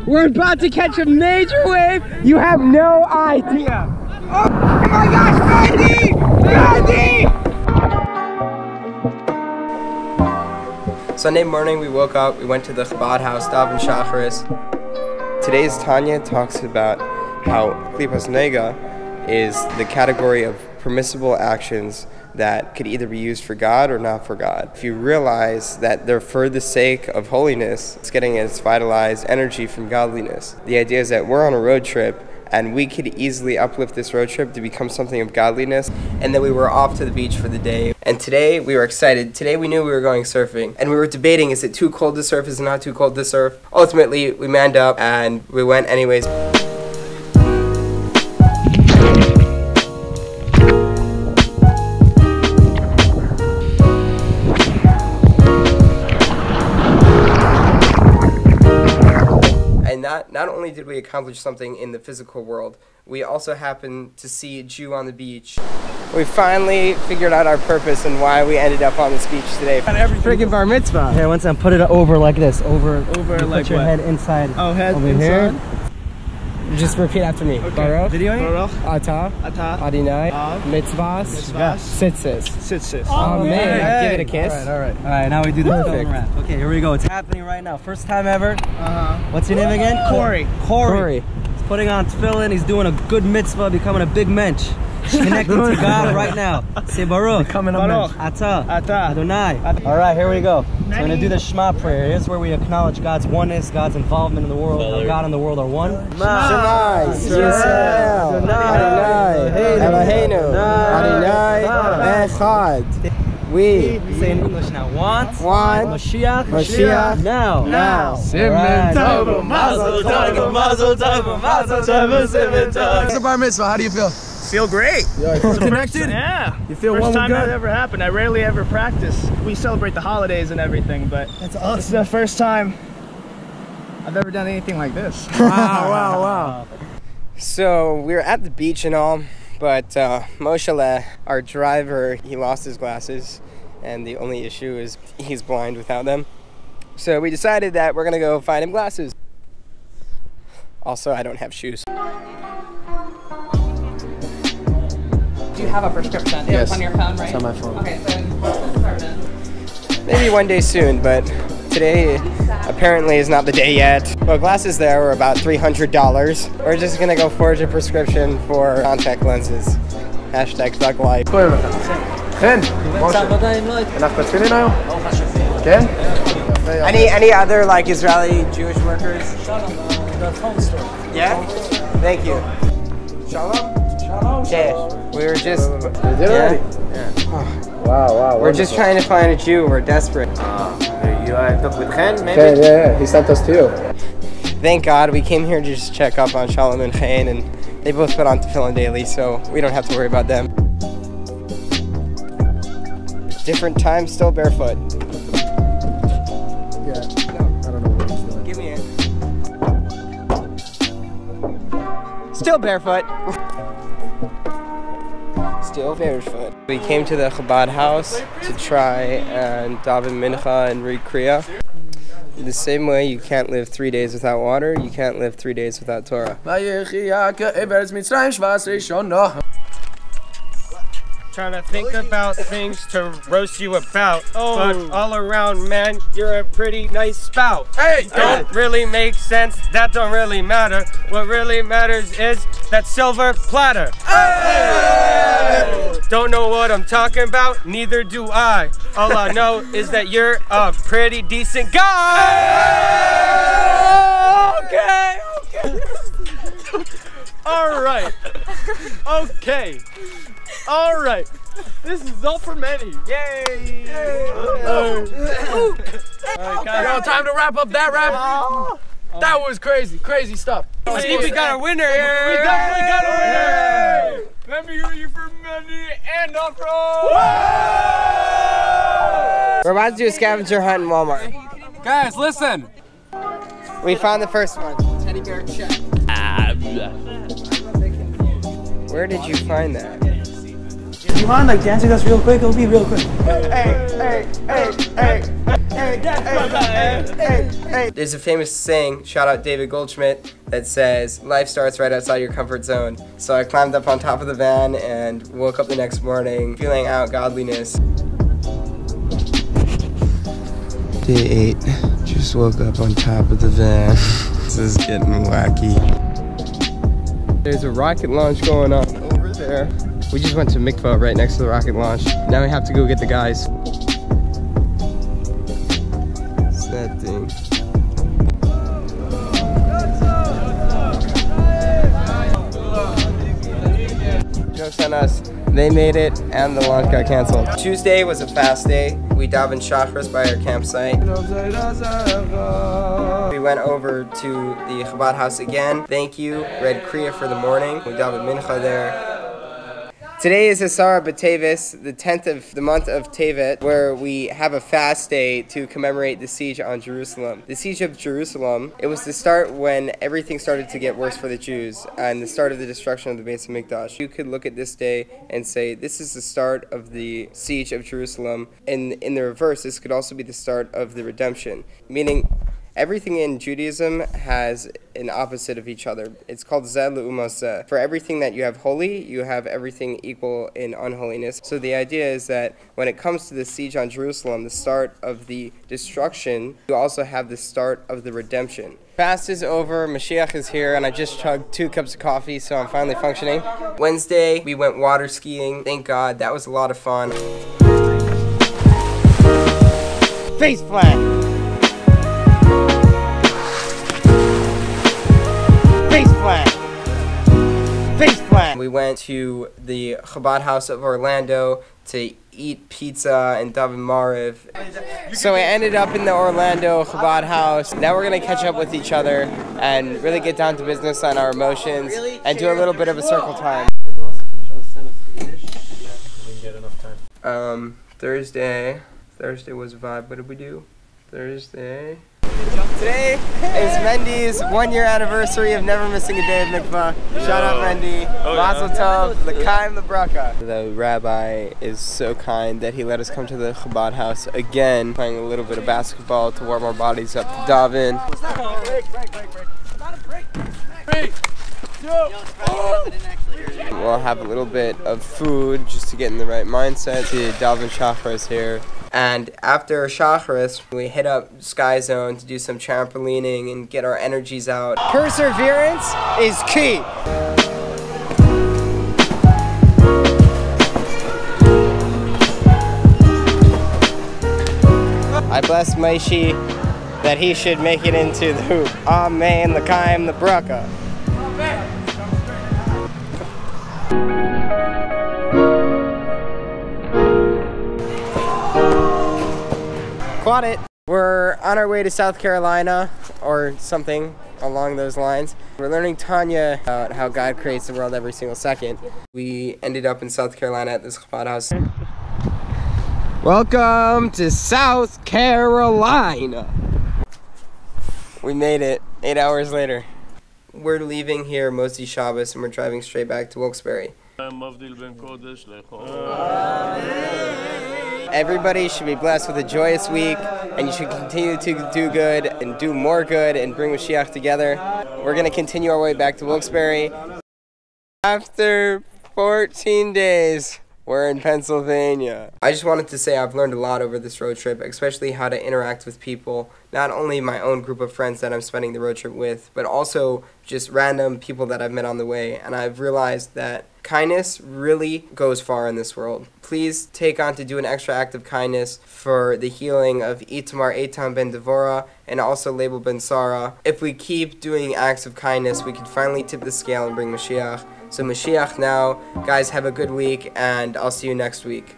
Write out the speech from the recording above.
We're about to catch a major wave. You have no idea. Oh my gosh, Mandy! Mandy! Sunday morning we woke up, we went to the Chabad house, Daven Shacharis. Today's Tanya talks about how Klipas Nega is the category of permissible actions that could either be used for God or not for God. If you realize that they're for the sake of holiness, it's getting its vitalized energy from godliness. The idea is that we're on a road trip and we could easily uplift this road trip to become something of godliness. And then we were off to the beach for the day. And today we were excited. Today we knew we were going surfing. And we were debating, is it too cold to surf? Is it not too cold to surf? Ultimately, we manned up and we went anyways. Not only did we accomplish something in the physical world, we also happened to see a Jew on the beach. We finally figured out our purpose and why we ended up on this beach today. Freaking bar mitzvah. Here, once time, put it over like this. Over like put your what? head inside. Oh, head over inside? here. Just repeat after me. Okay. Baruch. Baruch. Atah. Adonai. Mitzvahs. Tzitzis. Tzitzis. Amen. Hey. Give it a kiss. All right. Now we do the film wrap. Okay, here we go. It's happening right now. First time ever. What's your name again? Corey. He's putting on tefillin. He's doing a good mitzvah, becoming a big mensch. Connecting to God right now. Say Baruch. Becoming a mensch. Atah. Adonai. All right, here we go. So we're going to do the Shema prayer. Here's where we acknowledge God's oneness, God's involvement in the world. How God and the world are one. Shema Yisrael Adonai Eloheinu Adonai Echad. We say in English now. Want Mashiach now. Simen Tov, Mazel Tov, Mazel Tov, Mazel Tov, Simen Tov. It's a bar mitzvah. How do you feel? Feel great. Feel connected? Yeah. You feel First one with time that God? ever happened. I rarely ever practice. We celebrate the holidays and everything, but That's awesome. this is the first time I've ever done anything like this. Wow. So we were at the beach and all, but Moshe, our driver, he lost his glasses, and the only issue is he's blind without them. So we decided that we're gonna go find him glasses. Also, I don't have shoes. Do you have a prescription? Yes. It's on your phone, right? It's on my phone. Okay, so start then. Maybe one day soon, but today apparently is not the day yet. Well, glasses there were about $300. We're just gonna go forge a prescription for contact lenses. Hashtag Thug Life. חן, אנחנו תפילין היום? כן? Any other like Israeli Jewish workers? Yeah? Thank you. Shalom? Okay. We were just You did already? Wow. we're just trying to find a Jew. We're desperate. You talked with Chen, maybe? Yeah. He sent us to you. Thank God we came here to just check up on Shalom and Chain, and they both put on tefillin daily, so we don't have to worry about them. Different time, still barefoot. Yeah. I don't know what he's doing. Give me it. Still barefoot. Still barefoot. We came to the Chabad house to try and daven mincha and read kriya. The same way you can't live 3 days without water, you can't live 3 days without Torah. Trying to think about things to roast you about, but all around, man, you're a pretty nice spout. Hey, don't really make sense, that don't really matter. What really matters is that silver platter. Hey! Don't know what I'm talking about, neither do I. All I know is that you're a pretty decent guy. Okay. All right. Okay. All right. This is all for many. Yay! Yo, time to wrap up that rap. That was crazy stuff. I think we got a winner here. We definitely got a winner. Let me hear you for many and off-road. We're about to do a scavenger hunt in Walmart. Guys, listen. We found the first one. Teddy bear check. Where did you find that? Do you mind like dancing us real quick? It'll be real quick. Hey. There's a famous saying, shout out David Goldschmidt, that says, life starts right outside your comfort zone. So I climbed up on top of the van and woke up the next morning feeling out godliness. Day 8, just woke up on top of the van. This is getting wacky. There's a rocket launch going on over there. We just went to mikvah right next to the rocket launch. Now we have to go get the guys. What's that thing? Jokes on us. They made it and the launch got canceled. Tuesday was a fast day. We davened Shachris by our campsite. We went over to the Chabad house again. Thank you, read Kriya for the morning. We davened Mincha there. Today is Asara B'Tevis, the 10th of the month of Tevet, where we have a fast day to commemorate the siege on Jerusalem. The siege of Jerusalem, it was the start when everything started to get worse for the Jews and the start of the destruction of the Beis HaMikdash. You could look at this day and say this is the start of the siege of Jerusalem, and in the reverse, this could also be the start of the redemption, meaning everything in Judaism has an opposite of each other. It's called Zeh L'Umas Zeh. For everything that you have holy, you have everything equal in unholiness. So the idea is that when it comes to the siege on Jerusalem, the start of the destruction, you also have the start of the redemption. Fast is over, Mashiach is here, and I just chugged 2 cups of coffee, so I'm finally functioning. Wednesday, we went water skiing. Thank God, that was a lot of fun. Face plant! We went to the Chabad house of Orlando to eat pizza and daven Mariv. So I ended up in the Orlando Chabad house. Now we're going to catch up with each other and really get down to business on our emotions and do a little bit of a circle time. Thursday was a vibe. What did we do? Thursday. Today is Mendy's 1-year anniversary of never missing a day of mikvah. Shout out Mendy. Mazel tov, l'chaim l'braka. The rabbi is so kind that he let us come to the Chabad house again, playing a little bit of basketball to warm our bodies up to daven. We'll have a little bit of food just to get in the right mindset to daven Shachris here. And after Shachris, we hit up Sky Zone to do some trampolining and get our energies out. Perseverance is key. I bless Maishi that he should make it into the hoop. Amen, l'chaim l'braka. Caught it. We're on our way to South Carolina, or something along those lines. We're learning Tanya about how God creates the world every single second. We ended up in South Carolina at this Chabad house. Welcome to South Carolina. We made it 8 hours later. We're leaving here Motzi Shabbos and we're driving straight back to Wilkes-Barre. Everybody should be blessed with a joyous week, and you should continue to do good and do more good and bring Mashiach together. We're going to continue our way back to Wilkes-Barre. After 14 days, we're in Pennsylvania. I just wanted to say I've learned a lot over this road trip, especially how to interact with people, not only my own group of friends that I'm spending the road trip with, but also just random people that I've met on the way, and I've realized that kindness really goes far in this world. Please take on to do an extra act of kindness for the healing of Itamar Eitan ben Devora and also Label ben Sarah. If we keep doing acts of kindness, we can finally tip the scale and bring Mashiach. So Mashiach now. Guys, have a good week, and I'll see you next week.